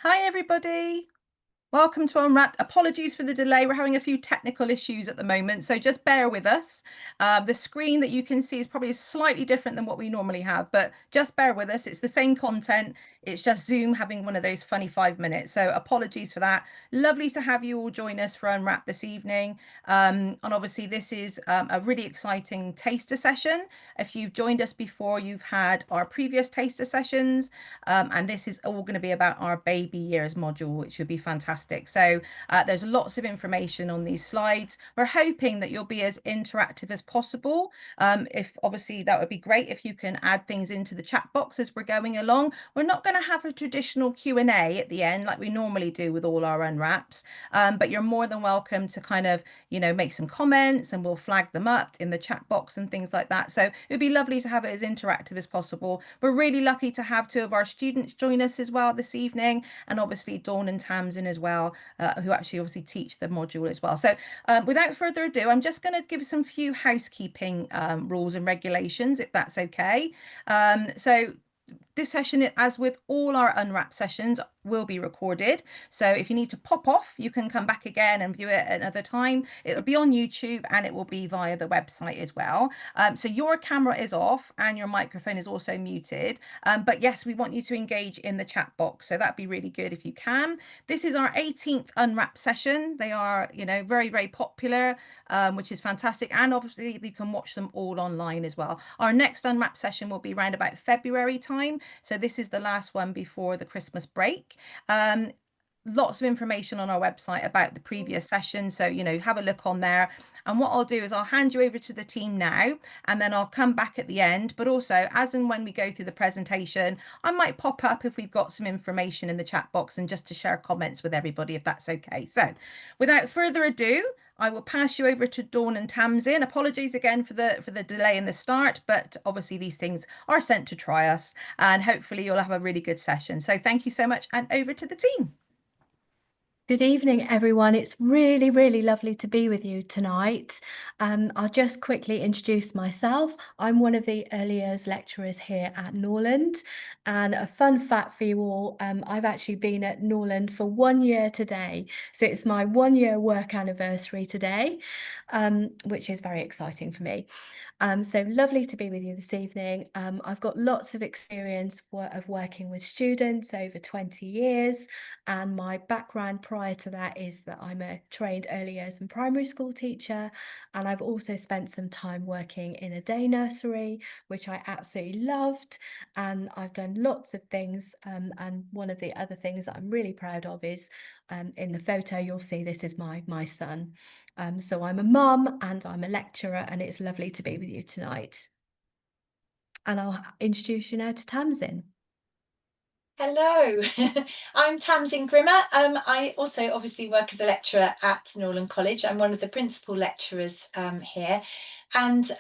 Hi, everybody. Welcome to Unwrapped. Apologies for the delay. We're having a few technical issues at the moment, so just bear with us. The screen that you can see is probably slightly different than what we normally have, but just bear with us. It's the same content. It's just Zoom having one of those funny 5 minutes. So apologies for that. Lovely to have you all join us for Unwrapped this evening. And obviously this is a really exciting taster session. If you've joined us before, you've had our previous taster sessions, and this is all going to be about our baby years module, which would be fantastic. So there's lots of information on these slides. We're hoping that you'll be as interactive as possible. If obviously that would be great if you can add things into the chat box as we're going along. We're not going to have a traditional Q&A at the end like we normally do with all our unwraps, but you're more than welcome to kind of, make some comments and we'll flag them up in the chat box and things like that. So it would be lovely to have it as interactive as possible. We're really lucky to have two of our students join us as well this evening, and obviously Dawn and Tamsin as well, who actually obviously teach the module as well. So without further ado, I'm just going to give some few housekeeping rules and regulations, if that's okay. So this session, as with all our Unwrap sessions, will be recorded. So if you need to pop off, you can come back again and view it another time. It'll be on YouTube and it will be via the website as well. So your camera is off and your microphone is also muted. But yes, we want you to engage in the chat box. So that'd be really good if you can. This is our 18th Unwrap session. They are, very, very popular, which is fantastic. And obviously you can watch them all online as well. Our next Unwrap session will be around about February time. So this is the last one before the Christmas break. Lots of information on our website about the previous session. So, have a look on there. And what I'll do is I'll hand you over to the team now, and then I'll come back at the end. But also, as and when we go through the presentation, I might pop up if we've got some information in the chat box and just to share comments with everybody, if that's okay. So without further ado, I will pass you over to Dawn and Tamsin. Apologies again for the delay in the start, but obviously these things are sent to try us, and hopefully you'll have a really good session. So thank you so much, and over to the team. Good evening, everyone. It's really, really lovely to be with you tonight. I'll just quickly introduce myself. I'm one of the early years lecturers here at Norland. And a fun fact for you all, I've actually been at Norland for 1 year today. So it's my 1 year work anniversary today, which is very exciting for me. So lovely to be with you this evening. I've got lots of experience of working with students over 20 years, and my background prior to that is that I'm a trained early years and primary school teacher, and I've also spent some time working in a day nursery, which I absolutely loved, and I've done lots of things, and one of the other things that I'm really proud of is in the photo you'll see this is my son. So I'm a mum and I'm a lecturer, and it's lovely to be with you tonight. And I'll introduce you now to Tamsin. Hello, I'm Tamsin Grimmer. I also obviously work as a lecturer at Norland College. I'm one of the principal lecturers here, and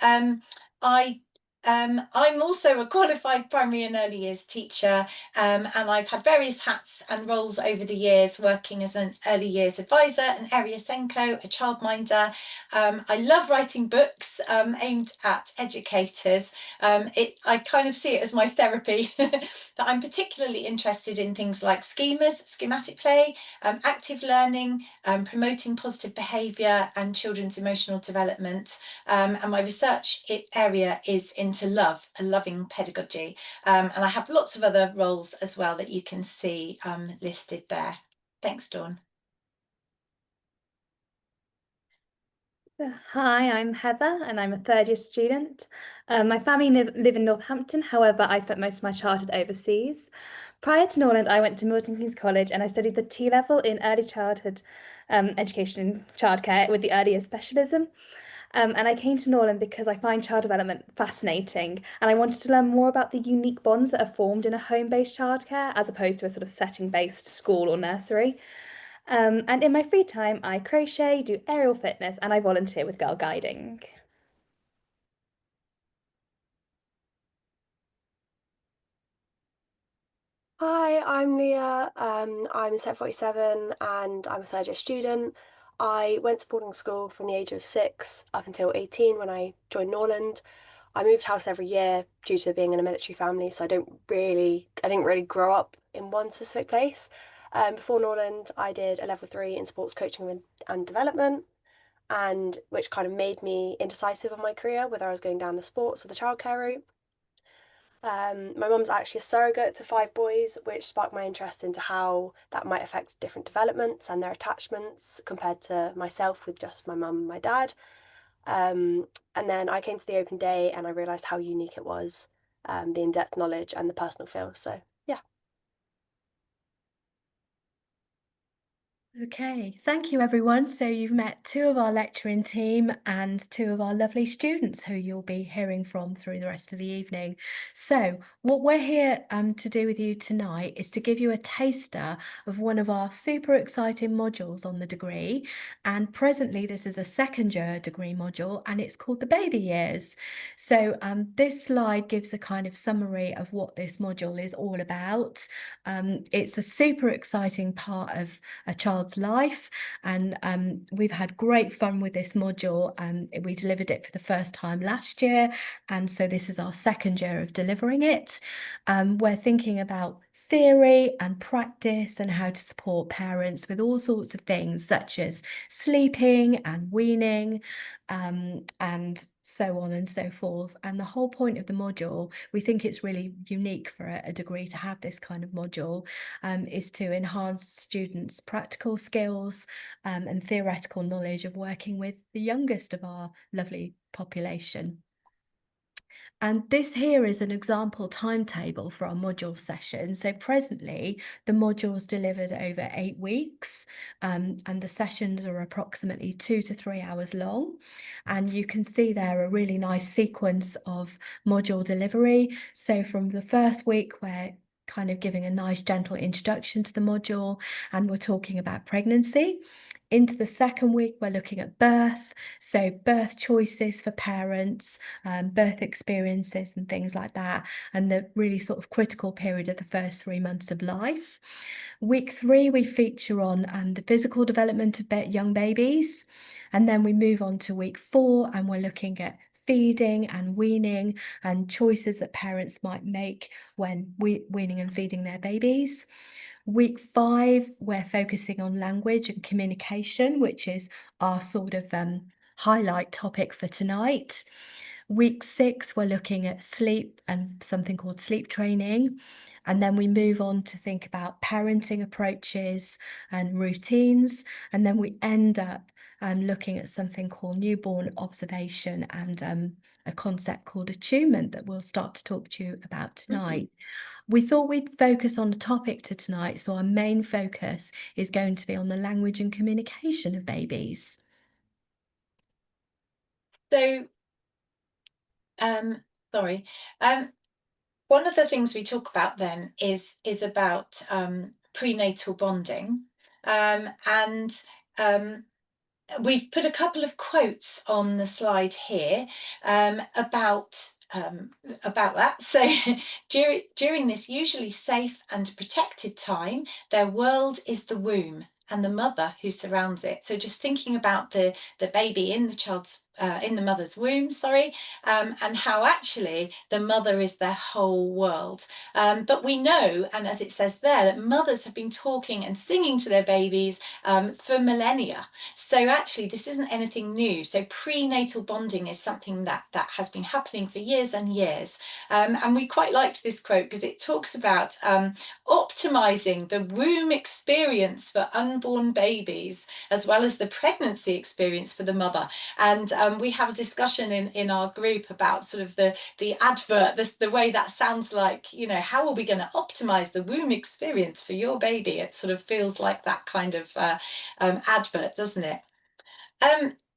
I'm also a qualified primary and early years teacher, and I've had various hats and roles over the years, working as an early years advisor, an area Senko, a childminder. I love writing books aimed at educators. I kind of see it as my therapy, but I'm particularly interested in things like schemas, schematic play, active learning, promoting positive behaviour and children's emotional development. And my research area is into love, a loving pedagogy. And I have lots of other roles as well that you can see listed there. Thanks, Dawn. Hi, I'm Heather and I'm a third year student. My family live in Northampton, however, I spent most of my childhood overseas. Prior to Norland, I went to Milton Keynes College and I studied the T level in early childhood education and childcare with the early years specialism. And I came to Norland because I find child development fascinating and I wanted to learn more about the unique bonds that are formed in a home-based childcare as opposed to a sort of setting-based school or nursery. And in my free time, I crochet, do aerial fitness, and I volunteer with Girl Guiding. Hi, I'm Leah. I'm set 47 and I'm a third year student. I went to boarding school from the age of 6 up until 18 when I joined Norland. I moved house every year due to being in a military family, so I didn't really grow up in one specific place. Before Norland, I did a level 3 in sports coaching and development, and which kind of made me indecisive on my career, whether I was going down the sports or the childcare route. My mum's actually a surrogate to 5 boys, which sparked my interest into how that might affect different developments and their attachments compared to myself with just my mum and my dad. And then I came to the open day and I realised how unique it was, the in-depth knowledge and the personal feel. So yeah. Okay, thank you everyone. So you've met 2 of our lecturing team and 2 of our lovely students who you'll be hearing from through the rest of the evening. So what we're here to do with you tonight is to give you a taster of one of our super exciting modules on the degree. And presently this is a second year degree module and it's called the baby years. So this slide gives a kind of summary of what this module is all about. It's a super exciting part of a child's life, and we've had great fun with this module. We delivered it for the first time last year, and so this is our second year of delivering it. We're thinking about theory and practice and how to support parents with all sorts of things such as sleeping and weaning, and so on and so forth. And the whole point of the module, we think it's really unique for a degree to have this kind of module, is to enhance students' practical skills and theoretical knowledge of working with the youngest of our lovely population. And this here is an example timetable for our module session. So presently, the module's delivered over 8 weeks, and the sessions are approximately 2 to 3 hours long. And you can see there a really nice sequence of module delivery. So from the first week, we're kind of giving a nice gentle introduction to the module, and we're talking about pregnancy. Into the second week, we're looking at birth, so birth choices for parents, birth experiences and things like that, and the really sort of critical period of the first 3 months of life. Week 3, we feature on the physical development of young babies, and then we move on to week 4, and we're looking at feeding and weaning and choices that parents might make when weaning and feeding their babies. Week 5, we're focusing on language and communication, which is our sort of highlight topic for tonight. Week 6, we're looking at sleep and something called sleep training. And then we move on to think about parenting approaches and routines. And then we end up looking at something called newborn observation and a concept called attunement that we'll start to talk to you about tonight. We thought we'd focus on a topic to tonight, so our main focus is going to be on the language and communication of babies. So, sorry. One of the things we talk about then is about prenatal bonding, and we've put a couple of quotes on the slide here about that. So during this usually safe and protected time, their world is the womb and the mother who surrounds it. So just thinking about the baby in the child's in the mother's womb, and how actually the mother is their whole world. But we know, and as it says there, that mothers have been talking and singing to their babies for millennia. So actually, this isn't anything new. So prenatal bonding is something that has been happening for years and years. And we quite liked this quote because it talks about optimizing the womb experience for unborn babies, as well as the pregnancy experience for the mother. And we have a discussion in our group about sort of the advert, the way that sounds like, you know, how are we going to optimize the womb experience for your baby? It sort of feels like that kind of advert, doesn't it?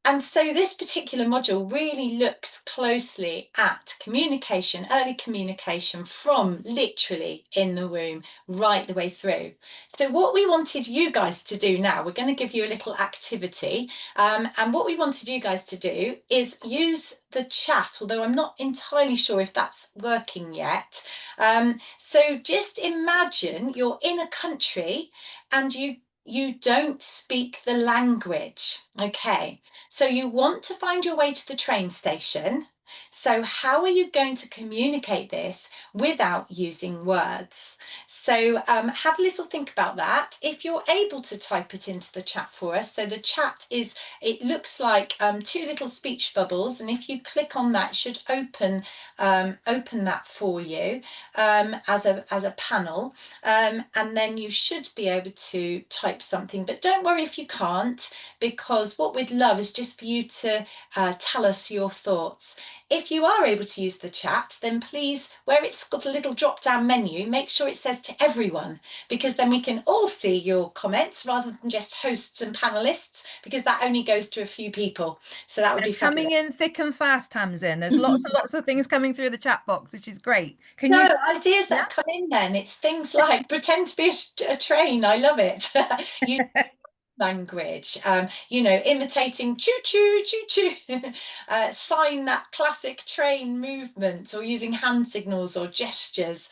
And so this particular module really looks closely at communication, early communication from literally in the womb right the way through. So what we wanted you guys to do now, we're going to give you a little activity, and what we wanted you guys to do is use the chat, although I'm not entirely sure if that's working yet. So just imagine you're in a country and you don't speak the language. Okay, so you want to find your way to the train station. So how are you going to communicate this without using words? So have a little think about that. If you're able to type it into the chat for us, so the chat is, it looks like 2 little speech bubbles, and if you click on that, it should open that for you as a panel, and then you should be able to type something. But don't worry if you can't, because what we'd love is just for you to tell us your thoughts. If you are able to use the chat, then please, where it's got a little drop down menu, make sure it says to everyone, because then we can all see your comments rather than just hosts and panelists, because that only goes to a few people. So that would be coming fabulous. in thick and fast, Tamsin. There's lots and lots of things coming through the chat box, which is great. Can No, you ideas that come in then. It's things like pretend to be a train. I love it. You language, you know, imitating choo choo choo choo, sign that classic train movement, or using hand signals or gestures,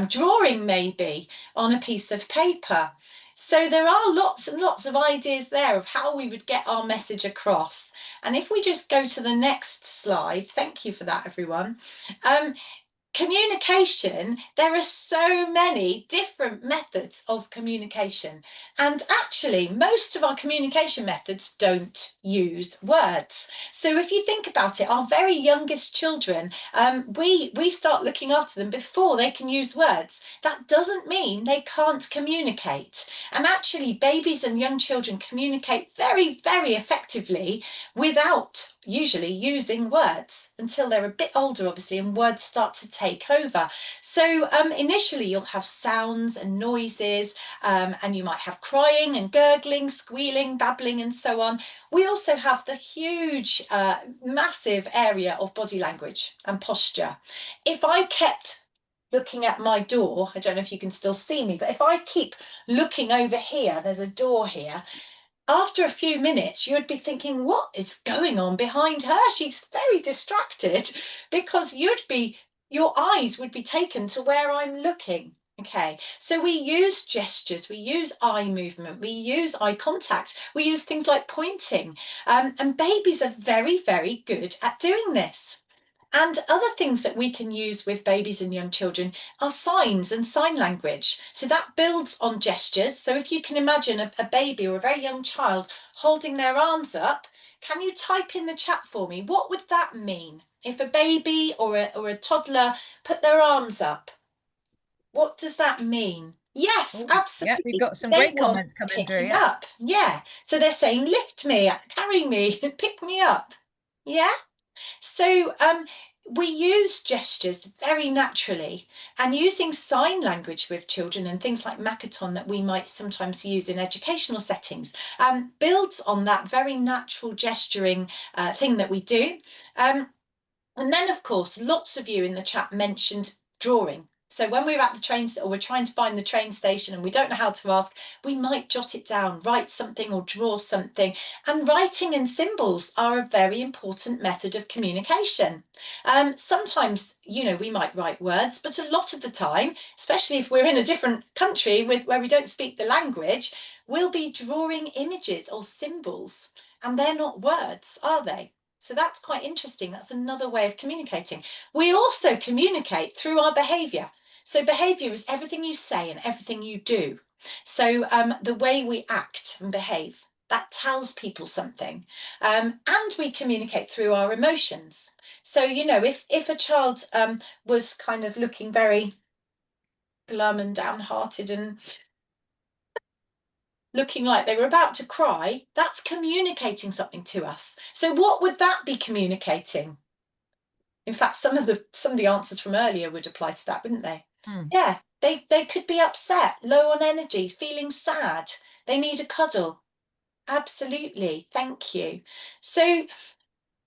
drawing maybe on a piece of paper. So there are lots and lots of ideas there of how we would get our message across. And if we just go to the next slide, thank you for that, everyone. Communication, there are so many different methods of communication, and actually most of our communication methods don't use words. So if you think about it, our very youngest children, we start looking after them before they can use words. That doesn't mean they can't communicate, and actually babies and young children communicate very, very effectively without usually using words until they're a bit older, obviously, and words start to take over. So initially you'll have sounds and noises, and you might have crying and gurgling, squealing, babbling, and so on. We also have the huge, massive area of body language and posture. If I kept looking at my door, I don't know if you can still see me, but if I keep looking over here, there's a door here, after a few minutes, you'd be thinking, what is going on behind her? She's very distracted, because your eyes would be taken to where I'm looking. Okay, so we use gestures, we use eye movement, we use eye contact, we use things like pointing, and babies are very, very good at doing this. And other things that we can use with babies and young children are signs and sign language. So that builds on gestures. So if you can imagine a baby or a very young child holding their arms up, can you type in the chat for me? What would that mean? If a baby or a toddler put their arms up, what does that mean? Yes, absolutely. Yeah, we've got some They great want comments coming through. picking Yeah. up. Yeah. So they're saying, lift me, carry me, pick me up. Yeah. So we use gestures very naturally, and using sign language with children and things like Makaton that we might sometimes use in educational settings builds on that very natural gesturing thing that we do. And then, of course, lots of you in the chat mentioned drawing. So when we're at the train, or we're trying to find the train station and we don't know how to ask, we might jot it down, write something or draw something. And writing in symbols are a very important method of communication. Sometimes, you know, we might write words, but a lot of the time, especially if we're in a different country where we don't speak the language, we'll be drawing images or symbols, and they're not words, are they? So that's quite interesting. That's another way of communicating. We also communicate through our behaviour. So behaviour is everything you say and everything you do. So the way we act and behave, that tells people something. And we communicate through our emotions. So, you know, if a child was kind of looking very glum and downhearted and looking like they were about to cry, that's communicating something to us. So what would that be communicating? In fact, some of the answers from earlier would apply to that, wouldn't they? Yeah, they could be upset, low on energy, feeling sad. They need a cuddle. Absolutely, thank you. So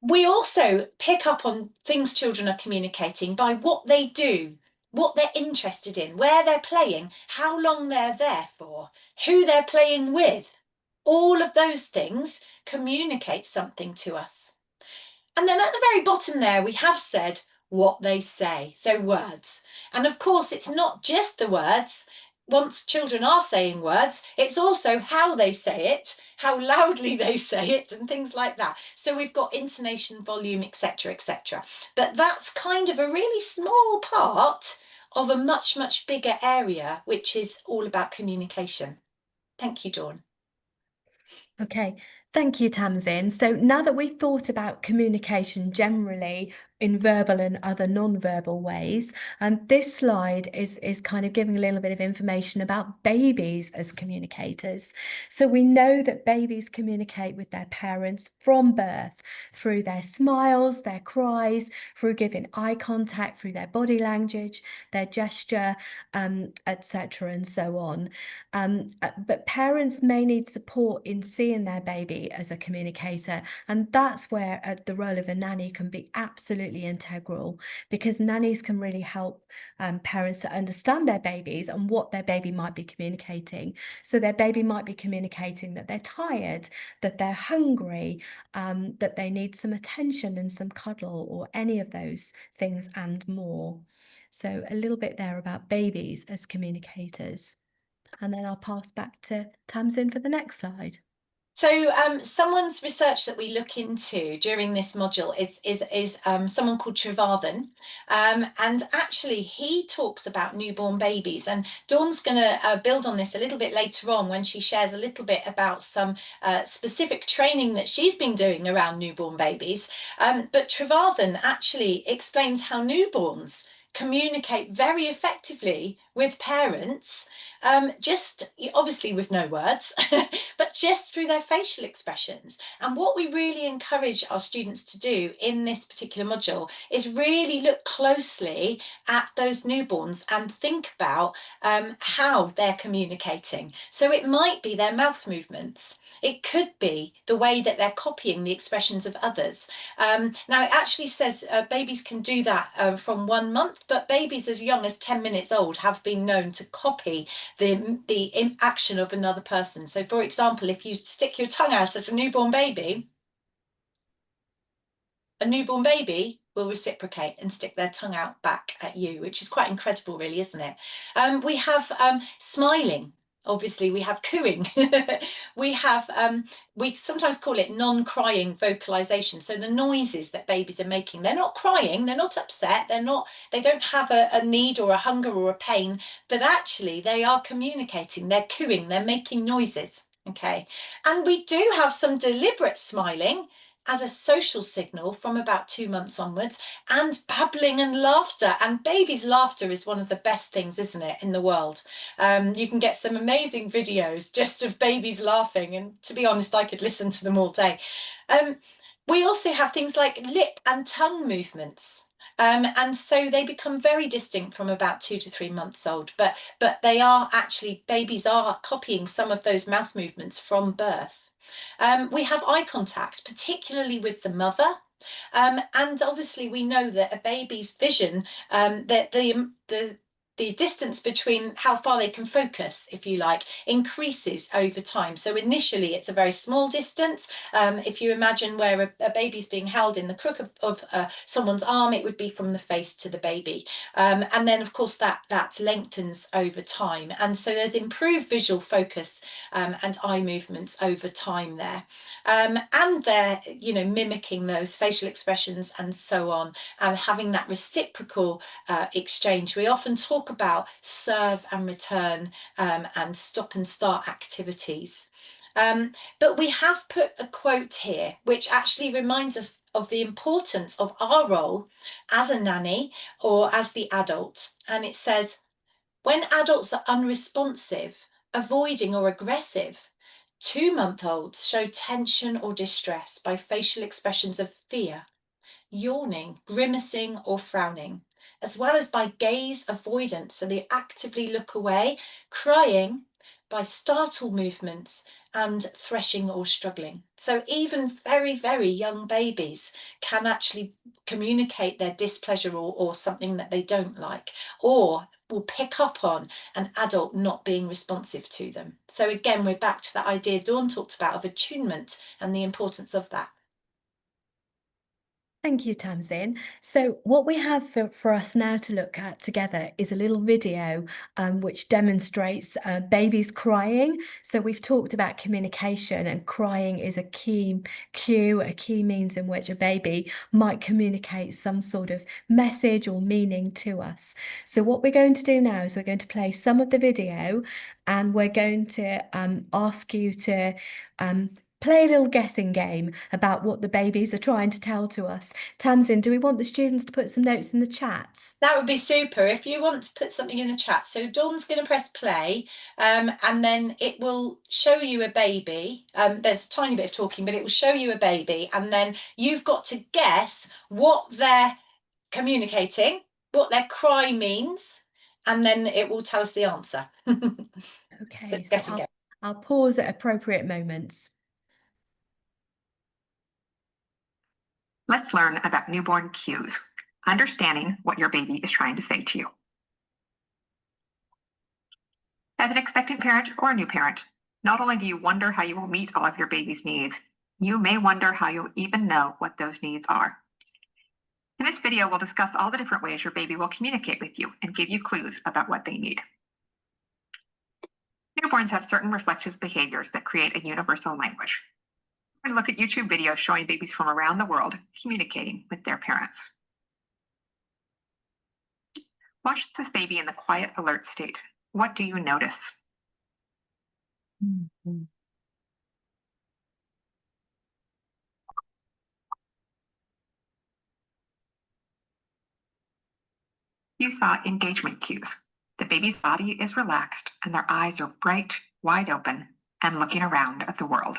we also pick up on things children are communicating by what they do, what they're interested in, where they're playing, how long they're there for, who they're playing with. All of those things communicate something to us. And then at the very bottom there, we have said what they say, so words. And of course, it's not just the words. Once children are saying words, it's also how they say it, how loudly they say it, and things like that. So we've got intonation, volume, etc., etc. But that's kind of a really small part of a much, much bigger area, which is all about communication. Thank you, Dawn. Okay, thank you, Tamsin. So now that we've thought about communication generally in verbal and other non-verbal ways, this slide is kind of giving a little bit of information about babies as communicators. So we know that babies communicate with their parents from birth through their smiles, their cries, through giving eye contact, through their body language, their gesture, etc., and so on. But parents may need support in seeing their baby as a communicator, and that's where the role of a nanny can be absolutely integral, because nannies can really help parents to understand their babies and what their baby might be communicating. So their baby might be communicating that they're tired, that they're hungry, that they need some attention and some cuddle, or any of those things and more. So a little bit there about babies as communicators. And then I'll pass back to Tamsin for the next slide. So someone's research that we look into during this module is someone called Trevathan, and actually he talks about newborn babies, and Dawn's going to build on this a little bit later on when she shares a little bit about some specific training that she's been doing around newborn babies. But Trevathan actually explains how newborns communicate very effectively with parents, just obviously with no words, but just through their facial expressions. And what we really encourage our students to do in this particular module is really look closely at those newborns and think about how they're communicating. So it might be their mouth movements. It could be the way that they're copying the expressions of others. Now, it actually says babies can do that from 1 month, but babies as young as 10 minutes old have been known to copy the action of another person. So, for example, if you stick your tongue out at a newborn baby will reciprocate and stick their tongue out back at you, which is quite incredible, really, isn't it? We have smiling. Obviously, we have cooing. We have, we sometimes call it non-crying vocalization. So the noises that babies are making, they're not crying, they're not upset, they don't have a need or a hunger or a pain, but actually they are communicating, they're cooing, they're making noises. Okay. And we do have some deliberate smiling as a social signal from about 2 months onwards, and babbling and laughter. And babies' laughter is one of the best things, isn't it, in the world? You can get some amazing videos just of babies laughing, and to be honest, I could listen to them all day. We also have things like lip and tongue movements. And so they become very distinct from about 2 to 3 months old, but they are actually, babies are copying some of those mouth movements from birth. We have eye contact, particularly with the mother. And obviously we know that a baby's vision, that the distance between how far they can focus, if you like, increases over time. So initially it's a very small distance. If you imagine where a baby's being held in the crook of someone's arm, it would be from the face to the baby. And then of course that lengthens over time. And so there's improved visual focus and eye movements over time there. And they're, mimicking those facial expressions and so on, and having that reciprocal exchange. We often talk about serve and return and stop and start activities. But we have put a quote here which actually reminds us of the importance of our role as a nanny or as the adult. And it says, when adults are unresponsive, avoiding or aggressive, 2-month-olds show tension or distress by facial expressions of fear, yawning, grimacing or frowning, as well as by gaze avoidance, so they actively look away, crying, by startle movements and threshing or struggling. So even very, very young babies can actually communicate their displeasure or something that they don't like, or will pick up on an adult not being responsive to them. So again, we're back to that idea Dawn talked about of attunement and the importance of that. Thank you, Tamsin. So what we have for us now to look at together is a little video which demonstrates babies crying. So we've talked about communication, and crying is a key cue, a key means in which a baby might communicate some sort of message or meaning to us. So what we're going to do now is we're going to play some of the video, and we're going to ask you to play a little guessing game about what the babies are trying to tell to us. Tamsin, do we want the students to put some notes in the chat? That would be super if you want to put something in the chat. So Dawn's going to press play, and then it will show you a baby. There's a tiny bit of talking, but it will show you a baby, and then you've got to guess what they're communicating, what their cry means, and then it will tell us the answer. Okay, So so I'll pause at appropriate moments. Let's learn about newborn cues, understanding what your baby is trying to say to you. As an expectant parent or a new parent, not only do you wonder how you will meet all of your baby's needs, you may wonder how you'll even know what those needs are. In this video, we'll discuss all the different ways your baby will communicate with you and give you clues about what they need. Newborns have certain reflexive behaviors that create a universal language. We're going to look at YouTube videos showing babies from around the world communicating with their parents. Watch this baby in the quiet, alert state. What do you notice? You saw engagement cues. The baby's body is relaxed and their eyes are bright, wide open, and looking around at the world.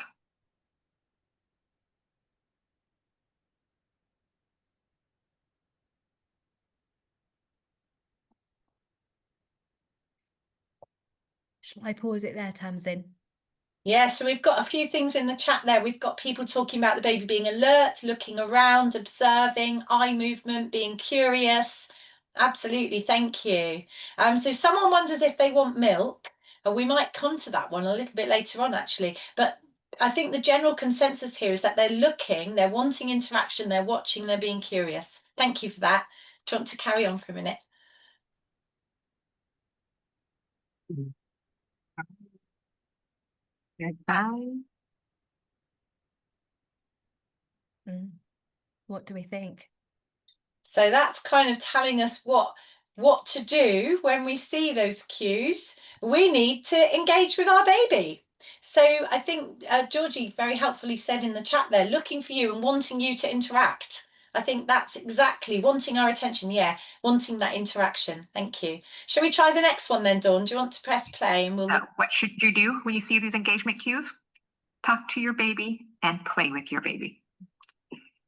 Shall I pause it there, Tamsin? Yeah, so we've got a few things in the chat there. We've got people talking about the baby being alert, looking around, observing, eye movement, being curious. Absolutely, thank you. So someone wonders if they want milk, and we might come to that one a little bit later on, actually. But I think the general consensus here is that they're looking, they're wanting interaction, they're watching, they're being curious. Thank you for that. Do you want to carry on for a minute? Goodbye. What do we think? So that's kind of telling us what to do when we see those cues. We need to engage with our baby. So I think Georgie very helpfully said in the chat there, looking for you and wanting you to interact. I think that's exactly wanting our attention. Yeah, wanting that interaction. Thank you. Shall we try the next one then, Dawn? Do you want to press play and we'll look? What should you do when you see these engagement cues? Talk to your baby and play with your baby.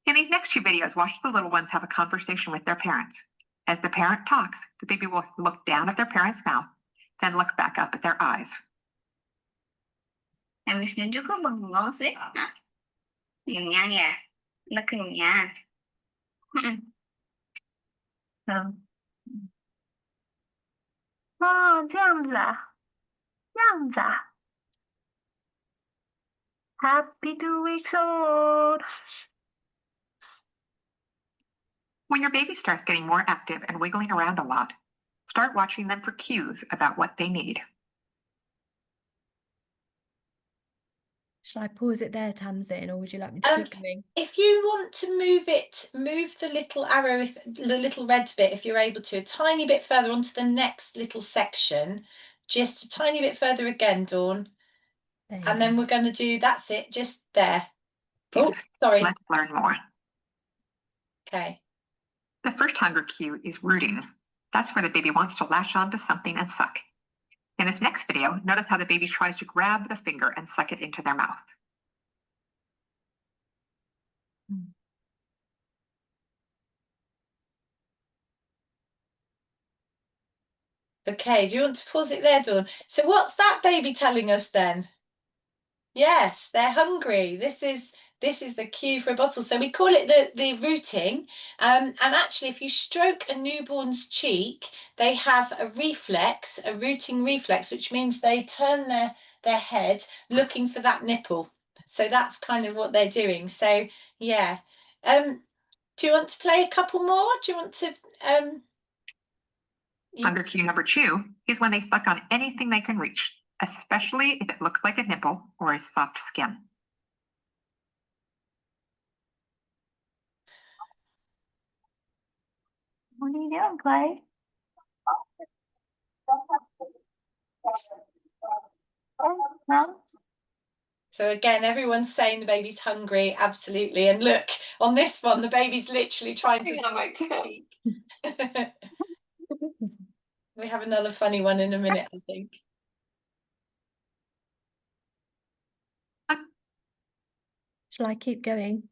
In these next few videos, watch the little ones have a conversation with their parents. As the parent talks, the baby will look down at their parent's mouth, then look back up at their eyes. Habis nunjuk kok bengong sih? Hah? Kenyang ya? Udah kenyang. Tuh. 哦，这样子啊，这样子啊。Happy to be told. When your baby starts getting more active and wiggling around a lot, start watching them for cues about what they need. Shall I pause it there, Tamsin, or would you like me to keep going? If you want to move it, move the little arrow, the little red bit, if you're able to, a tiny bit further onto the next little section, just a tiny bit further again, Dawn. And then we're going to do, that's it, just there. Oh, sorry. Let's learn more. Okay. The first hunger cue is rooting. That's where the baby wants to latch onto something and suck. In this next video, notice how the baby tries to grab the finger and suck it into their mouth. Okay, do you want to pause it there, Dawn? So what's that baby telling us then? Yes, they're hungry. This is the cue for a bottle. So we call it the rooting. And actually, if you stroke a newborn's cheek, they have a reflex, a rooting reflex, which means they turn their head looking for that nipple. So that's kind of what they're doing. So yeah. Do you want to play a couple more? Do you want to Hunger cue number 2 is when they suck on anything they can reach, especially if it looks like a nipple or a soft skin. What are you doing, Clay? So again, everyone's saying the baby's hungry, absolutely. And look, on this one, the baby's literally trying to speak. We have another funny one in a minute, I think. Shall I keep going?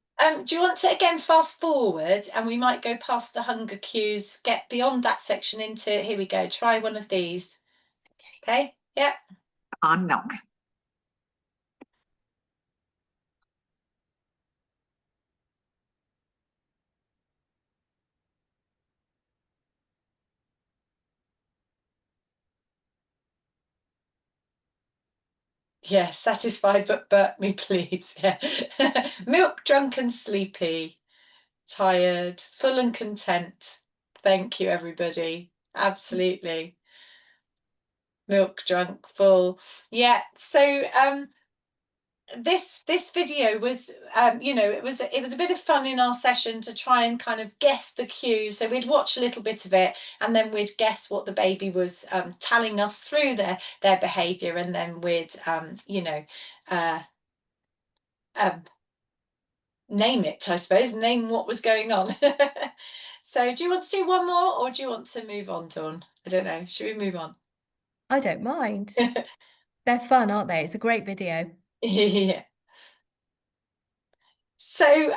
Do you want to again fast forward, and we might go past the hunger cues, get beyond that section into, here we go, try one of these. Okay, yeah. On milk. Yeah, satisfied but me please. Yeah. Milk, drunk and sleepy, tired, full and content. Thank you, everybody. Absolutely. Milk, drunk, full. Yeah. So this video was you know, it was a bit of fun in our session to try and kind of guess the cues. So we'd watch a little bit of it, and then we'd guess what the baby was telling us through their behavior, and then we'd you know, name it, I suppose, name what was going on. So do you want to do one more, or do you want to move on, Dawn? I don't know, should we move on? I don't mind. They're fun, aren't they? It's a great video. Yeah. So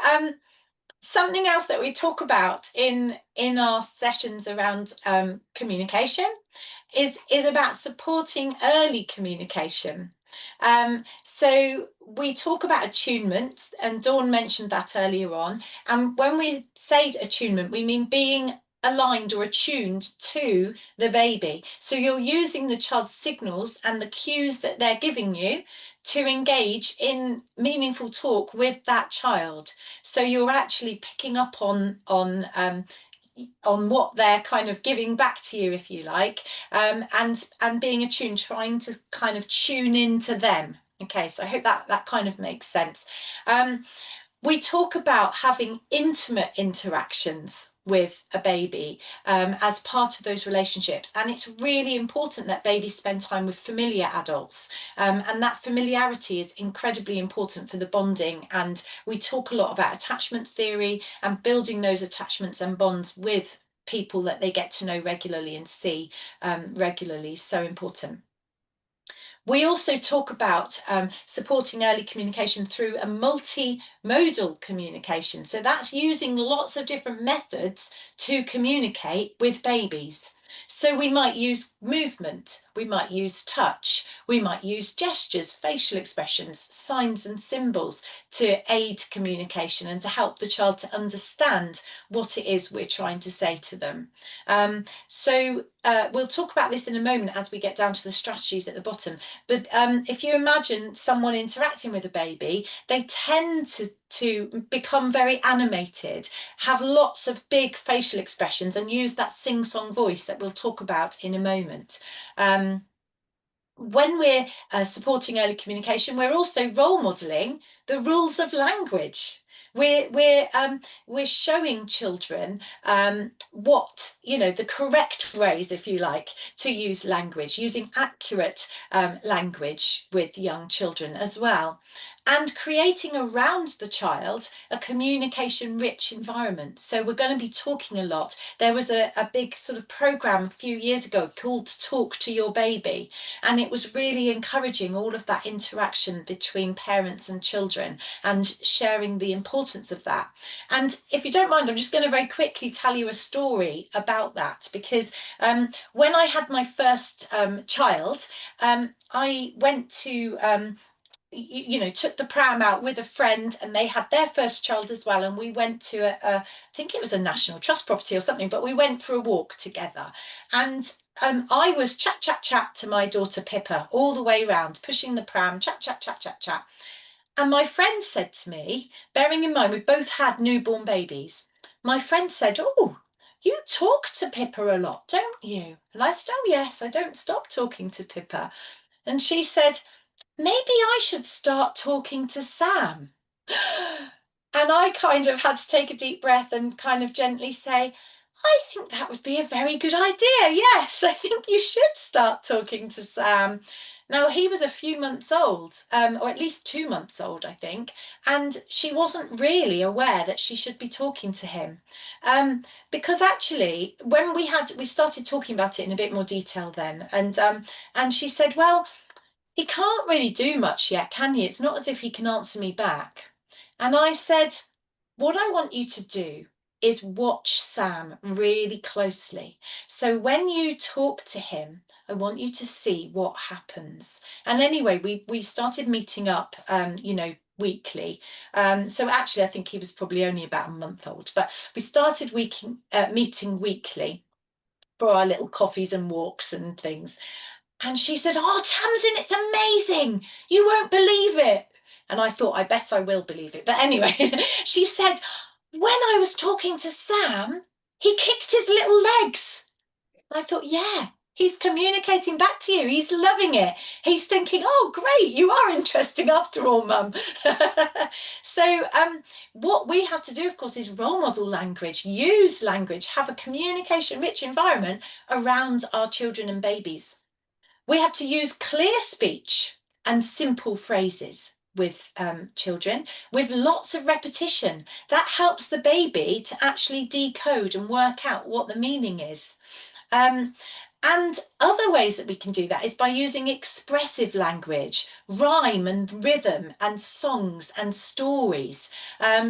something else that we talk about in our sessions around communication is about supporting early communication. So we talk about attunement, and Dawn mentioned that earlier on. And when we say attunement, we mean being aligned or attuned to the baby. So you're using the child's signals and the cues that they're giving you to engage in meaningful talk with that child. So you're actually picking up on what they're kind of giving back to you, if you like, and being attuned, trying to kind of tune into them. Okay, so I hope that kind of makes sense. We talk about having intimate interactions with a baby as part of those relationships, and it's really important that babies spend time with familiar adults, and that familiarity is incredibly important for the bonding. And we talk a lot about attachment theory and building those attachments and bonds with people that they get to know regularly and see regularly. So important. We also talk about supporting early communication through a multimodal communication. So that's using lots of different methods to communicate with babies. So we might use movement, we might use touch, we might use gestures, facial expressions, signs and symbols to aid communication and to help the child to understand what it is we're trying to say to them. So we'll talk about this in a moment as we get down to the strategies at the bottom. But if you imagine someone interacting with a baby, they tend to become very animated, have lots of big facial expressions, and use that sing-song voice that we'll talk about in a moment. When we're supporting early communication, we're also role modeling the rules of language. We're showing children what, you know, the correct ways, if you like, to use language, using accurate language with young children as well, and creating around the child a communication rich environment. So we're going to be talking a lot. There was a big sort of program a few years ago called Talk to Your Baby, and it was really encouraging all of that interaction between parents and children and sharing the importance of that. And if you don't mind, I'm just going to very quickly tell you a story about that, because when I had my first child, I went to you know, took the pram out with a friend, and they had their first child as well, and we went to I think it was a National Trust property or something, but we went for a walk together. And I was chat to my daughter Pippa all the way round, pushing the pram, chat. And my friend said to me, bearing in mind we both had newborn babies, my friend said, oh, you talk to Pippa a lot, don't you? And I said, oh, yes, I don't stop talking to Pippa. And she said, maybe I should start talking to Sam. And I kind of had to take a deep breath and kind of gently say, I think that would be a very good idea. Yes, I think you should start talking to Sam. Now, he was a few months old, or at least 2 months old, I think, and she wasn't really aware that she should be talking to him. Because actually, when we started talking about it in a bit more detail then, and she said, well, he can't really do much yet, can he? It's not as if he can answer me back. And I said, what I want you to do is watch Sam really closely. So when you talk to him, I want you to see what happens. And anyway, we started meeting up, weekly. So actually, I think he was probably only about a month old, but we started meeting weekly for our little coffees and walks and things. And she said, oh, Tamsin, it's amazing. You won't believe it. And I thought, I bet I will believe it. But anyway, she said, when I was talking to Sam, he kicked his little legs. I thought, yeah, he's communicating back to you. He's loving it. He's thinking, oh, great, you are interesting after all, Mum. So what we have to do, of course, is role model language, use language, have a communication-rich environment around our children and babies. We have to use clear speech and simple phrases with children, with lots of repetition. That helps the baby to actually decode and work out what the meaning is. And other ways that we can do that is by using expressive language, rhyme and rhythm and songs and stories.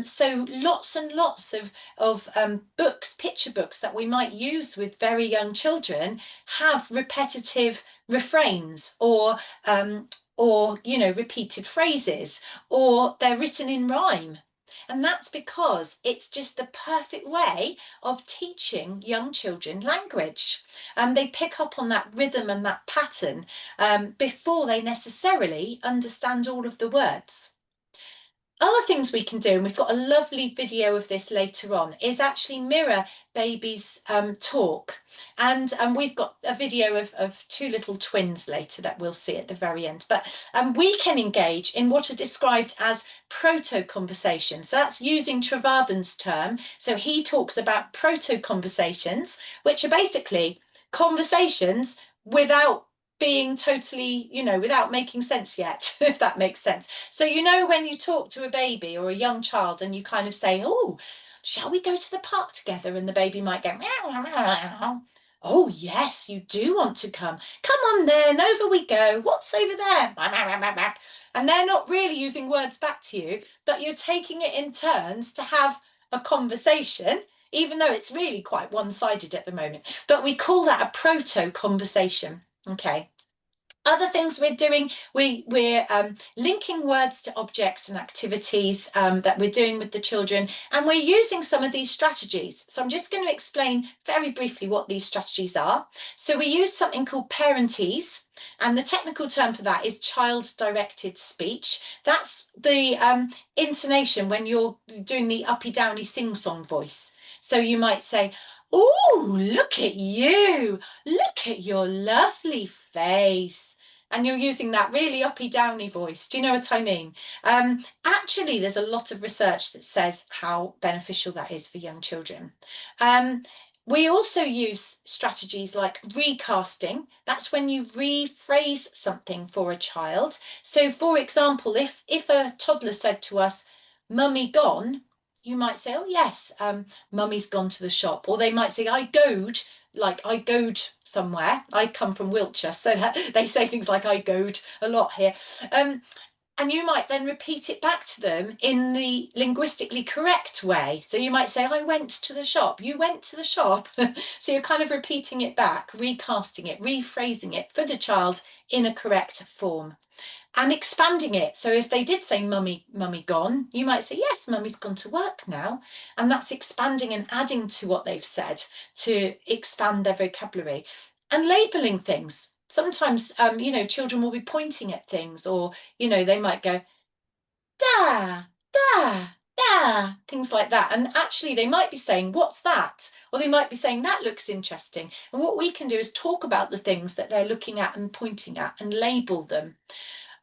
So lots and lots of books, picture books that we might use with very young children have repetitive refrains or repeated phrases, or they're written in rhyme. And that's because it's just the perfect way of teaching young children language. They pick up on that rhythm and that pattern before they necessarily understand all of the words. Other things we can do, and we've got a lovely video of this later on, is actually mirror babies talk. And we've got a video of 2 little twins later that we'll see at the very end. But we can engage in what are described as proto-conversations. So that's using Trevathan's term. So he talks about proto-conversations, which are basically conversations without being totally, without making sense yet, if that makes sense. So, when you talk to a baby or a young child and you kind of say, oh, shall we go to the park together? And the baby might go, meow, meow, meow. Oh, yes, you do want to come. Come on then, over we go. What's over there? And they're not really using words back to you, but you're taking it in turns to have a conversation, even though it's really quite one-sided at the moment. But we call that a proto-conversation. Okay. Other things we're doing, we're linking words to objects and activities that we're doing with the children, and we're using some of these strategies. So I'm just going to explain very briefly what these strategies are. So we use something called parentese, and the technical term for that is child-directed speech. That's the intonation when you're doing the uppy-downy sing-song voice. So you might say, oh, look at you. Look at your lovely face. And you're using that really uppy downy voice. Do you know what I mean? Actually, there's a lot of research that says how beneficial that is for young children. We also use strategies like recasting. That's when you rephrase something for a child. So for example, if a toddler said to us, "Mummy gone," you might say, "Oh yes, Mummy's gone to the shop." Or they might say, "I goed," like I goed somewhere. I come from Wiltshire, so that they say things like "I goed" a lot here. And you might then repeat it back to them in the linguistically correct way. So you might say, "I went to the shop." You went to the shop. So you're kind of repeating it back, recasting it, rephrasing it for the child in a correct form. And expanding it. So if they did say mummy gone, you might say, yes, mummy's gone to work now. And that's expanding and adding to what they've said to expand their vocabulary. And labeling things. Sometimes, children will be pointing at things, or, they might go, da, da. Yeah, things like that. And actually, they might be saying, what's that? Or they might be saying, that looks interesting. And what we can do is talk about the things that they're looking at and pointing at and label them.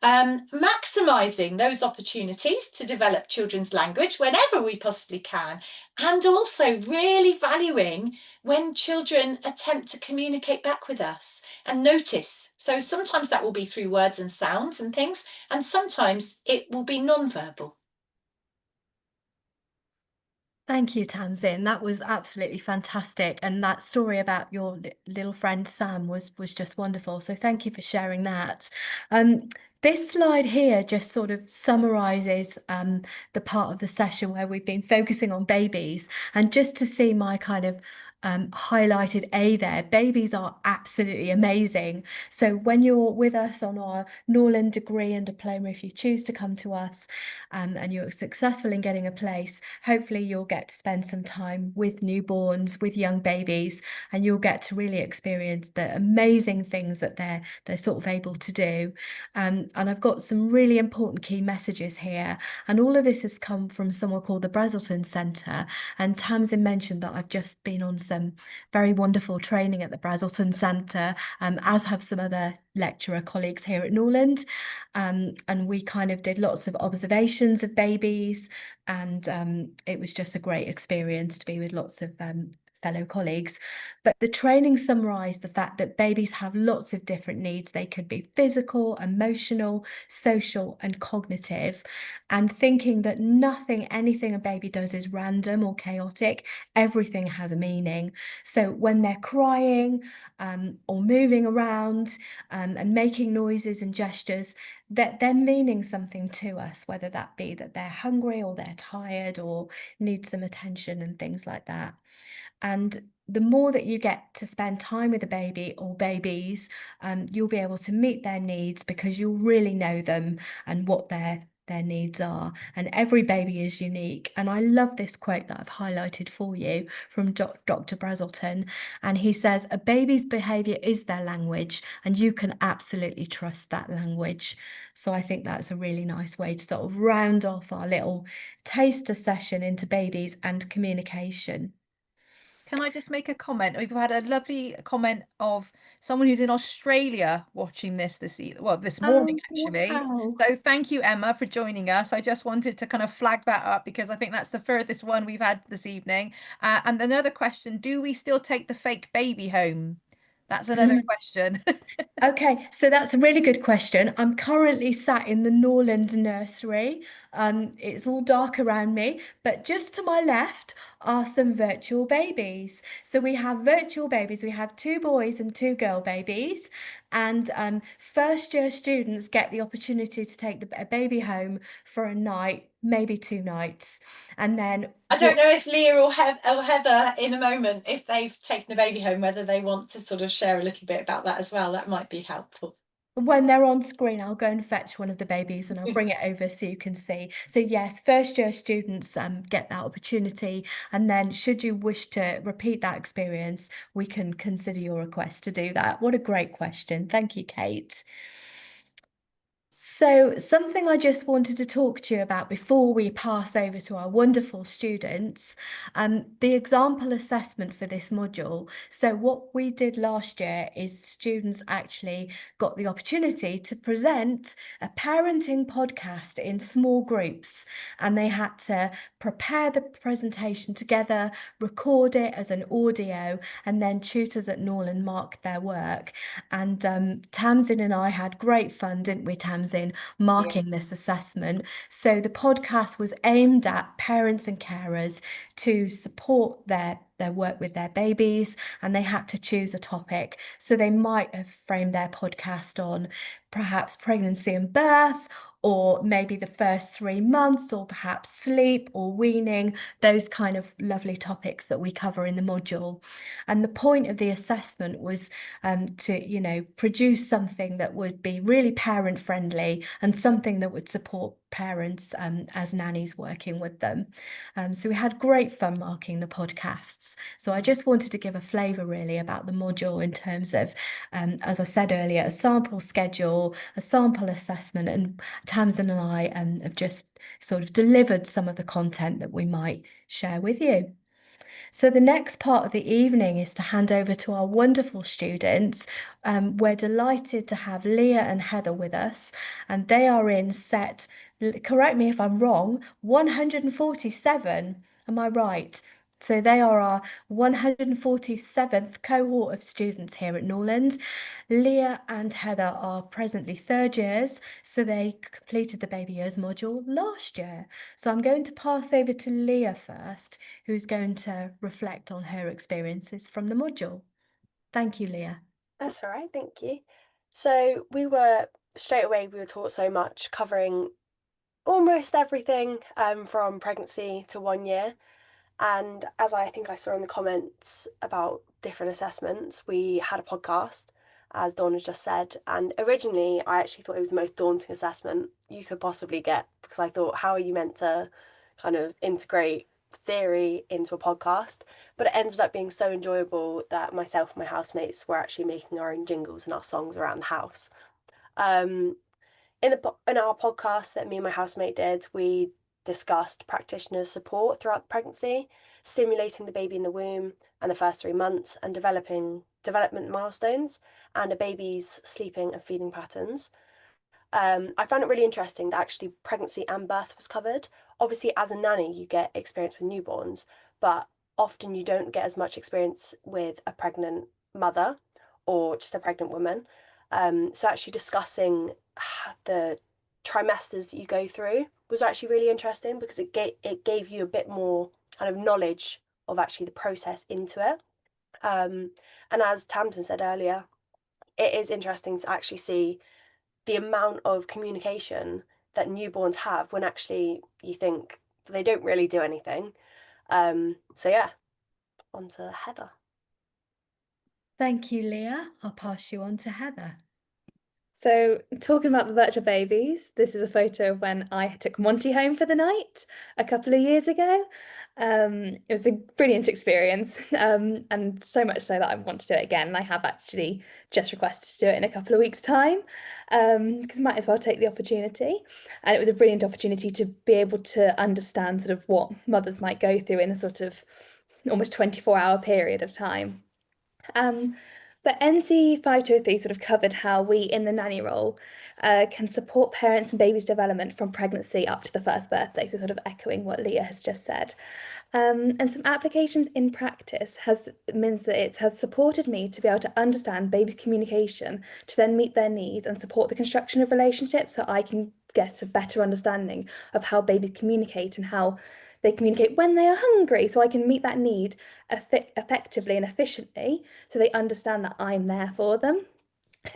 Maximising those opportunities to develop children's language whenever we possibly can, and also really valuing when children attempt to communicate back with us and notice. So sometimes that will be through words and sounds and things, and sometimes it will be non-verbal. Thank you, Tamsin. That was absolutely fantastic. And that story about your little friend Sam was just wonderful. So thank you for sharing that. This slide here just sort of summarizes the part of the session where we've been focusing on babies. And just to see my kind of highlighted A there, babies are absolutely amazing. So when you're with us on our Norland degree and diploma, if you choose to come to us and you're successful in getting a place, hopefully you'll get to spend some time with newborns, with young babies, and you'll get to really experience the amazing things that they're sort of able to do. And I've got some really important key messages here. And all of this has come from someone called the Brazelton Centre. And Tamsin mentioned that I've just been on some very wonderful training at the Brazelton Centre, as have some other lecturer colleagues here at Norland. And we kind of did lots of observations of babies, and it was just a great experience to be with lots of fellow colleagues. But the training summarised the fact that babies have lots of different needs. They could be physical, emotional, social and cognitive, and thinking that anything a baby does is random or chaotic. Everything has a meaning. So when they're crying or moving around and making noises and gestures, that they're meaning something to us, whether that be that they're hungry or they're tired or need some attention and things like that. And the more that you get to spend time with a baby or babies, you'll be able to meet their needs because you'll really know them and what their needs are. And every baby is unique. And I love this quote that I've highlighted for you from Dr. Brazelton. And he says, a baby's behaviour is their language, and you can absolutely trust that language. So I think that's a really nice way to sort of round off our little taster session into babies and communication. Can I just make a comment? We've had a lovely comment of someone who's in Australia watching this this morning, actually. Wow. So thank you, Emma, for joining us. I just wanted to kind of flag that up because I think that's the furthest one we've had this evening. And another question, do we still take the fake baby home? That's another question. Okay, so that's a really good question. I'm currently sat in the Norland nursery. It's all dark around me, but just to my left are some virtual babies. So we have virtual babies. We have 2 boys and 2 girl babies, and first year students get the opportunity to take a baby home for a night, maybe 2 nights, and then I don't know if Leah or Heather in a moment, if they've taken the baby home, whether they want to sort of share a little bit about that as well. That might be helpful. When they're on screen, I'll go and fetch one of the babies and I'll bring it over so you can see. So yes, first year students get that opportunity. And then should you wish to repeat that experience, we can consider your request to do that. What a great question. Thank you, Kate. So something I just wanted to talk to you about before we pass over to our wonderful students, the example assessment for this module. So what we did last year is students actually got the opportunity to present a parenting podcast in small groups, and they had to prepare the presentation together, record it as an audio, and then tutors at Norland marked their work. And Tamsin and I had great fun, didn't we, Tamsin, marking this assessment. So the podcast was aimed at parents and carers to support their work with their babies, and they had to choose a topic. So they might have framed their podcast on perhaps pregnancy and birth, or maybe the first 3 months, or perhaps sleep or weaning, those kind of lovely topics that we cover in the module. And the point of the assessment was to, produce something that would be really parent friendly and something that would support parents as nannies working with them. So we had great fun marking the podcasts. So I just wanted to give a flavour really about the module in terms of, as I said earlier, a sample schedule, a sample assessment, and Tamsin and I have just sort of delivered some of the content that we might share with you. So the next part of the evening is to hand over to our wonderful students. We're delighted to have Leah and Heather with us, and they are in set, correct me if I'm wrong, 147. Am I right? So they are our 147th cohort of students here at Norland. Leah and Heather are presently third years, so they completed the baby years module last year. So I'm going to pass over to Leah first, who's going to reflect on her experiences from the module. Thank you, Leah. That's all right, thank you. So we were taught so much, covering almost everything from pregnancy to 1 year. And as I think I saw in the comments about different assessments, we had a podcast, as Dawn has just said. And originally, I actually thought it was the most daunting assessment you could possibly get, because I thought, how are you meant to kind of integrate theory into a podcast? But it ended up being so enjoyable that myself and my housemates were actually making our own jingles and our songs around the house. In our podcast that me and my housemate did, we discussed practitioners' support throughout pregnancy, stimulating the baby in the womb and the first 3 months, and development milestones and a baby's sleeping and feeding patterns. I found it really interesting that actually pregnancy and birth was covered. Obviously, as a nanny, you get experience with newborns, but often you don't get as much experience with a pregnant mother or just a pregnant woman. So actually discussing the trimesters that you go through was actually really interesting, because it gave you a bit more kind of knowledge of actually the process into it. And as Tamsin said earlier, it is interesting to actually see the amount of communication that newborns have when actually you think they don't really do anything. So yeah, on to Heather. Thank you, Leah. I'll pass you on to Heather. So, talking about the virtual babies, this is a photo of when I took Monty home for the night a couple of years ago. It was a brilliant experience, and so much so that I want to do it again. And I have actually just requested to do it in a couple of weeks' time, because I might as well take the opportunity. And it was a brilliant opportunity to be able to understand sort of what mothers might go through in a sort of almost 24-hour period of time. But NC 5203 sort of covered how we, in the nanny role, can support parents and babies' development from pregnancy up to the first birthday, so sort of echoing what Leah has just said. And some applications in practice means that it has supported me to be able to understand babies' communication, to then meet their needs and support the construction of relationships, so I can get a better understanding of how babies communicate and how they communicate when they are hungry, so I can meet that need effectively and efficiently, so they understand that I'm there for them.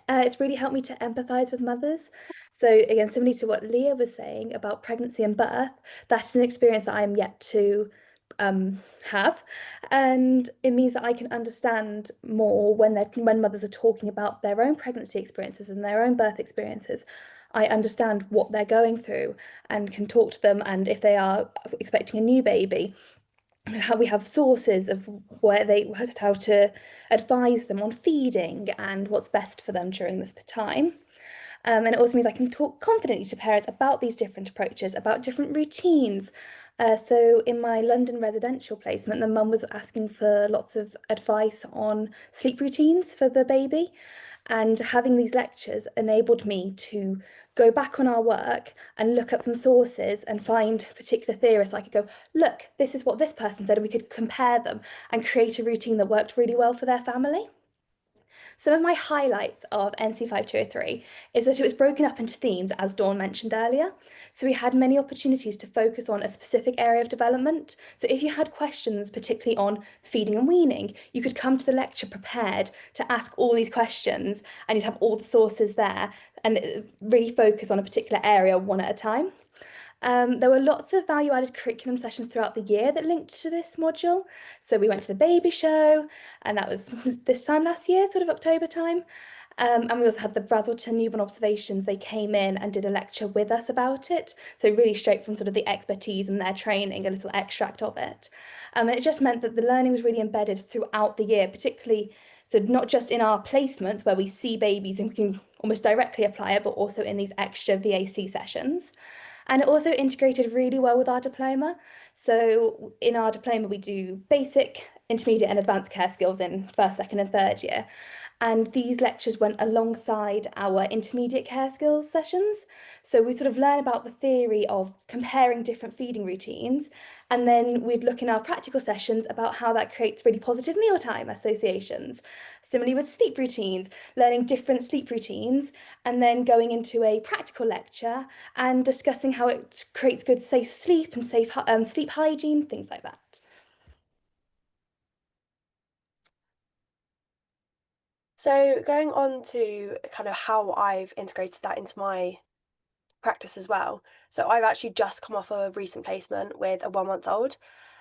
It's really helped me to empathise with mothers. So again, similarly to what Leah was saying about pregnancy and birth, that is an experience that I am yet to have, and it means that I can understand more when mothers are talking about their own pregnancy experiences and their own birth experiences. I understand what they're going through and can talk to them, and if they are expecting a new baby, how we have sources of how to advise them on feeding and what's best for them during this time. And it also means I can talk confidently to parents about these different approaches, about different routines. So in my London residential placement, the mum was asking for lots of advice on sleep routines for the baby. And having these lectures enabled me to go back on our work and look up some sources and find particular theorists. I could go, look, this is what this person said, and we could compare them and create a routine that worked really well for their family. Some of my highlights of NC 5203 is that it was broken up into themes, as Dawn mentioned earlier. So we had many opportunities to focus on a specific area of development. So if you had questions, particularly on feeding and weaning, you could come to the lecture prepared to ask all these questions, and you'd have all the sources there and really focus on a particular area one at a time. There were lots of value-added curriculum sessions throughout the year that linked to this module. So we went to the baby show, and that was this time last year, sort of October time. And we also had the Brazelton Newborn Observations. They came in and did a lecture with us about it. So really straight from sort of the expertise and their training, a little extract of it. And it just meant that the learning was really embedded throughout the year, particularly, so not just in our placements where we see babies and we can almost directly apply it, but also in these extra VAC sessions. And it also integrated really well with our diploma. So in our diploma, we do basic, intermediate and advanced care skills in first, second and third year. And these lectures went alongside our intermediate care skills sessions. So we sort of learn about the theory of comparing different feeding routines. And then we'd look in our practical sessions about how that creates really positive mealtime associations. Similarly with sleep routines, learning different sleep routines, and then going into a practical lecture and discussing how it creates good safe sleep and safe sleep hygiene, things like that. So going on to kind of how I've integrated that into my practice as well. So I've actually just come off a recent placement with a 1-month-old,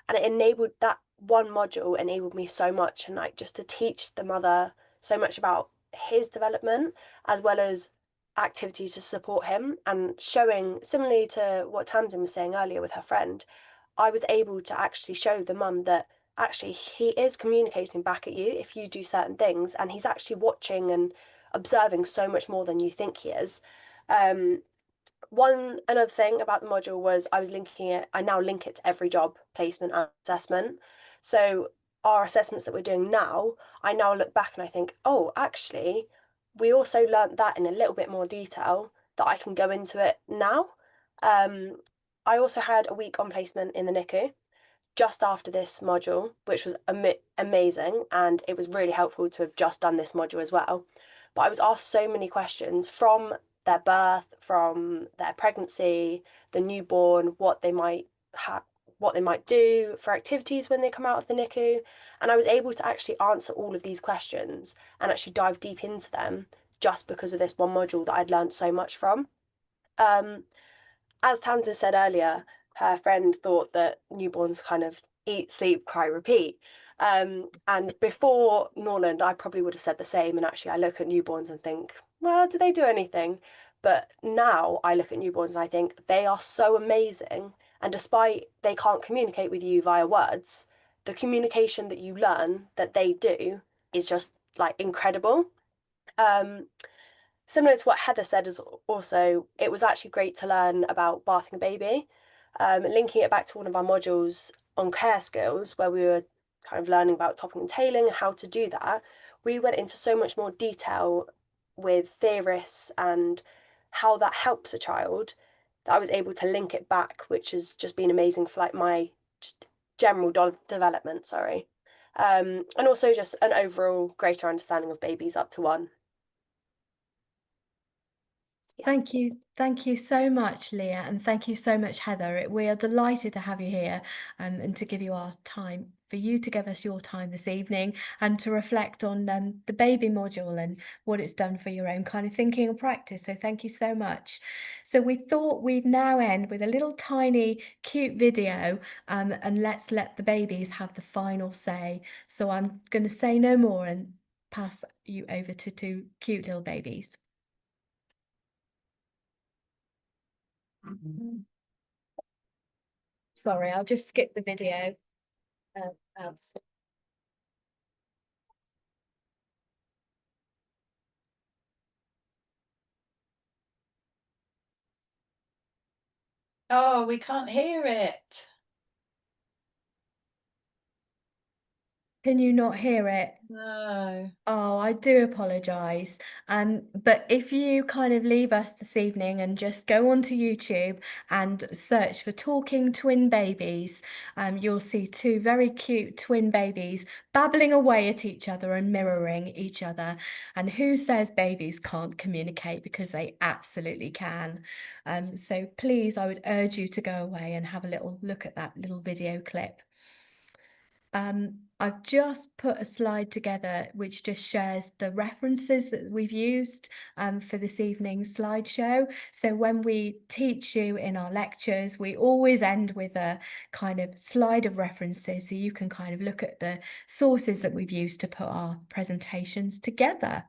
and it enabled that one module enabled me so much, and like just to teach the mother so much about his development as well as activities to support him, and showing similarly to what Tamsin was saying earlier with her friend, I was able to actually show the mum that actually he is communicating back at you if you do certain things, and he's actually watching and observing so much more than you think he is. One another thing about the module was I now link it to every job placement and assessment. So our assessments that we're doing now, I now look back and I think, oh, actually, we also learnt that in a little bit more detail that I can go into it now. I also had a week on placement in the NICU just after this module, which was amazing, and it was really helpful to have just done this module as well. But I was asked so many questions from their birth, from their pregnancy, the newborn, what they might do for activities when they come out of the NICU, and I was able to actually answer all of these questions and actually dive deep into them just because of this one module that I'd learned so much from. As Tamsin said earlier, her friend thought that newborns kind of eat, sleep, cry, repeat. And before Norland, I probably would have said the same. And actually, I look at newborns and think, well, do they do anything? But now I look at newborns and I think they are so amazing. And despite they can't communicate with you via words, the communication that you learn that they do is just like incredible. Similar to what Heather said, is also it was actually great to learn about bathing a baby. Linking it back to one of our modules on care skills, where we were kind of learning about topping and tailing and how to do that, we went into so much more detail with theorists and how that helps a child, that I was able to link it back, which has just been amazing for like my just general development, sorry. And also just an overall greater understanding of babies up to 1. Yeah. Thank you so much, Leah, and thank you so much, Heather. We are delighted to have you here, and to give you our time, for you to give us your time this evening and to reflect on the baby module and what it's done for your own kind of thinking and practice. So thank you so much. So we thought we'd now end with a little tiny cute video, and let's let the babies have the final say. So I'm going to say no more and pass you over to 2 cute little babies. Sorry, I'll just skip the video. Oh, we can't hear it. Can you not hear it? No. Oh, I do apologise. But if you kind of leave us this evening and just go onto YouTube and search for talking twin babies, you'll see 2 very cute twin babies babbling away at each other and mirroring each other. And who says babies can't communicate? Because they absolutely can. So please, I would urge you to go away and have a little look at that little video clip. I've just put a slide together which just shares the references that we've used for this evening's slideshow. So when we teach you in our lectures, we always end with a kind of slide of references, so you can kind of look at the sources that we've used to put our presentations together.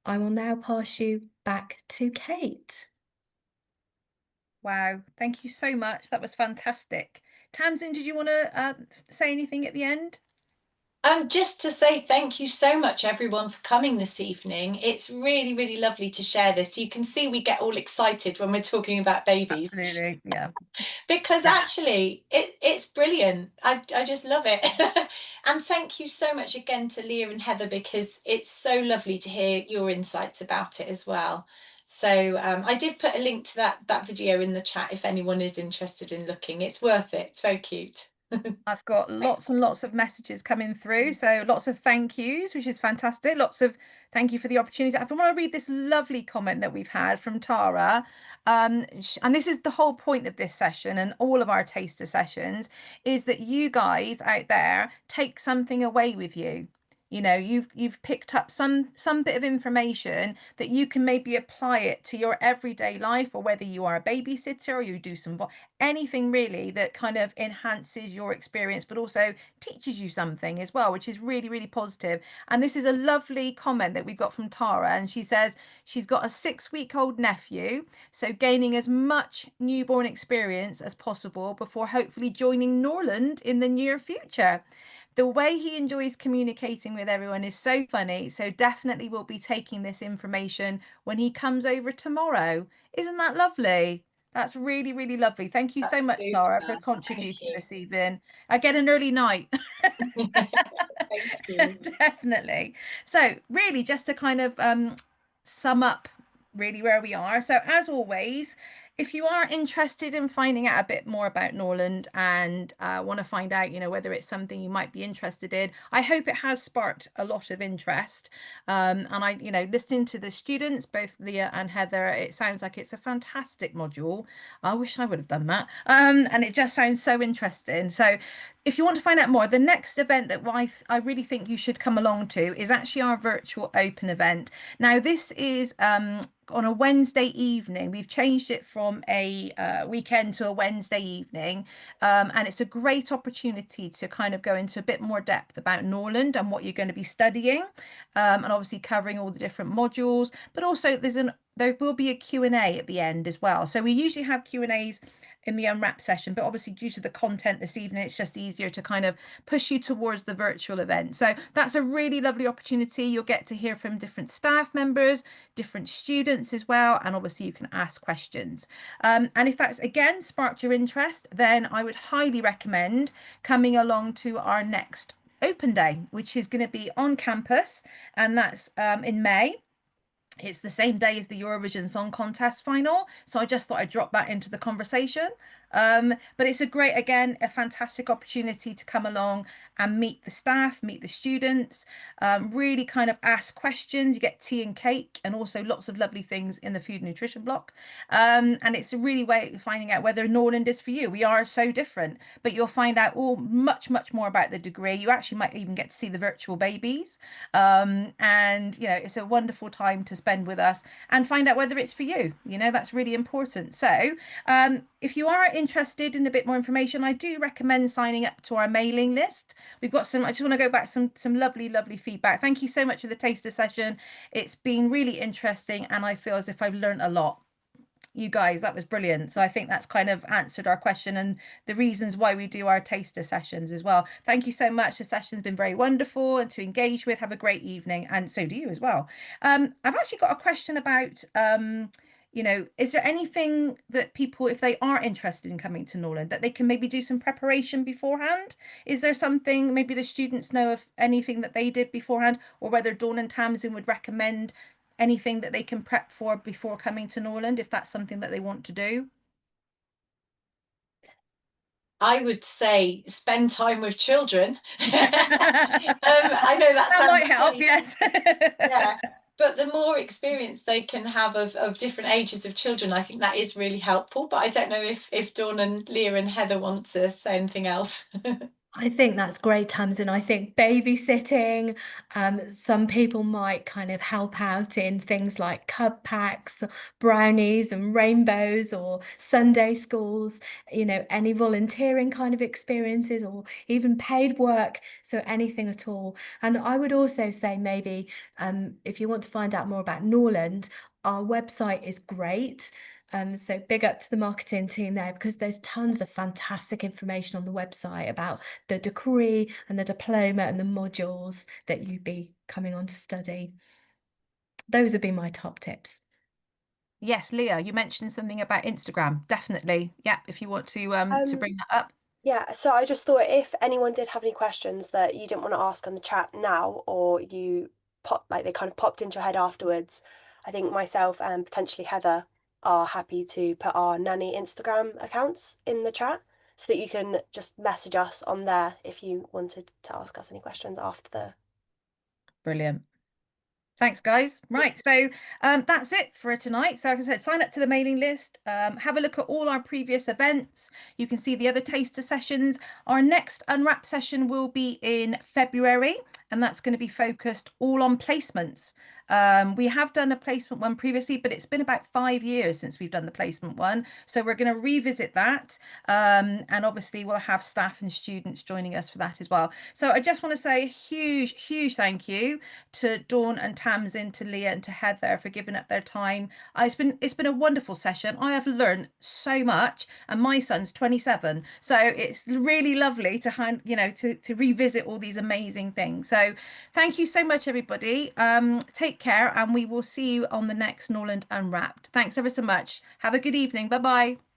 I will now pass you back to Kate. Wow, thank you so much. That was fantastic. Tamsin, did you want to say anything at the end? Just to say thank you so much, everyone, for coming this evening. It's really, really lovely to share this. You can see we get all excited when we're talking about babies. Absolutely, yeah. Because Yeah. actually it's brilliant. I just love it. And thank you so much again to Leah and Heather, because it's so lovely to hear your insights about it as well. So I did put a link to that video in the chat if anyone is interested in looking. It's worth it. It's very cute. I've got lots and lots of messages coming through, so lots of thank yous, which is fantastic. Lots of thank you for the opportunity. I want to read this lovely comment that we've had from Tara, and this is the whole point of this session and all of our taster sessions, is that you guys out there take something away with you. You know, you've picked up some bit of information that you can maybe apply it to your everyday life, or whether you are a babysitter or you do some anything really that kind of enhances your experience, but also teaches you something as well, which is really, really positive. And this is a lovely comment that we got from Tara. And she says she's got a 6-week-old nephew, so gaining as much newborn experience as possible before hopefully joining Norland in the near future. The way he enjoys communicating with everyone is so funny. So definitely we'll be taking this information when he comes over tomorrow. Isn't that lovely? That's really, really lovely. Thank you so That's much, Laura, for super. Thank contributing you. this evening. I get an early night. Thank you. Definitely. So really just to kind of sum up really where we are. So as always, if you are interested in finding out a bit more about Norland and want to find out, you know, whether it's something you might be interested in, I hope it has sparked a lot of interest. And I, you know, listening to the students, both Leah and Heather, it sounds like it's a fantastic module. I wish I would have done that. And it just sounds so interesting. So if you want to find out more, the next event that I really think you should come along to is actually our virtual open event. Now, this is on a Wednesday evening. We've changed it from a weekend to a Wednesday evening. And it's a great opportunity to kind of go into a bit more depth about Norland and what you're going to be studying, and obviously covering all the different modules. But also there will be a Q&A at the end as well. So we usually have Q&As in the Unwrapped session, but obviously due to the content this evening, it's just easier to kind of push you towards the virtual event. So that's a really lovely opportunity. You'll get to hear from different staff members, different students as well, and obviously you can ask questions. And if that's again sparked your interest, then I would highly recommend coming along to our next open day, which is going to be on campus, and that's in May. It's the same day as the Eurovision Song Contest final, so I just thought I'd drop that into the conversation. But it's a fantastic opportunity to come along and meet the staff, meet the students, really kind of ask questions. You get tea and cake and also lots of lovely things in the food and nutrition block. And it's a really way of finding out whether Norland is for you. We are so different, but you'll find out much, much more about the degree. You actually might even get to see the virtual babies. And, you know, it's a wonderful time to spend with us and find out whether it's for you. You know, that's really important. So if you are interested in a bit more information, I do recommend signing up to our mailing list. We've got I just want to go back some lovely, lovely feedback. Thank you so much for the taster session. It's been really interesting and I feel as if I've learned a lot. You guys, that was brilliant. So I think that's kind of answered our question and the reasons why we do our taster sessions as well. Thank you so much. The session's been very wonderful and to engage with. Have a great evening, and so do you as well. I've actually got a question about you know, is there anything that people, if they are interested in coming to Norland, that they can maybe do some preparation beforehand? Is there something maybe the students know of anything that they did beforehand, or whether Dawn and Tamsin would recommend anything that they can prep for before coming to Norland, if that's something that they want to do? I would say spend time with children. That I know that sounds might help, silly. yes. Yeah, but the more experience they can have of different ages of children, I think that is really helpful. But I don't know if Dawn and Leah and Heather want to say anything else. I think that's great, Tamsin. I think babysitting, some people might kind of help out in things like cub packs, brownies and rainbows, or Sunday schools, you know, any volunteering kind of experiences, or even paid work. So anything at all. And I would also say maybe if you want to find out more about Norland, our website is great. So big up to the marketing team there, because there's tons of fantastic information on the website about the degree and the diploma and the modules that you'd be coming on to study. Those would be my top tips. Yes, Leah, you mentioned something about Instagram. Definitely. Yeah, if you want to bring that up. Yeah, so I just thought if anyone did have any questions that you didn't want to ask on the chat now, or you they kind of popped into your head afterwards, I think myself and potentially Heather are happy to put our nanny Instagram accounts in the chat so that you can just message us on there if you wanted to ask us any questions after the. Brilliant. Thanks, guys. Right, so that's it for tonight. So, like I said, sign up to the mailing list. Have a look at all our previous events. You can see the other taster sessions. Our next Unwrap session will be in February, and that's going to be focused all on placements. We have done a placement one previously, but it's been about 5 years since we've done the placement one. So we're going to revisit that. And obviously we'll have staff and students joining us for that as well. So I just want to say a huge, huge thank you to Dawn and Tamsin, to Leah and to Heather for giving up their time. It's been a wonderful session. I have learned so much, and my son's 27, so it's really lovely to to revisit all these amazing things. So thank you so much, everybody. Take care, and we will see you on the next Norland Unwrapped. Thanks ever so much. Have a good evening. Bye bye.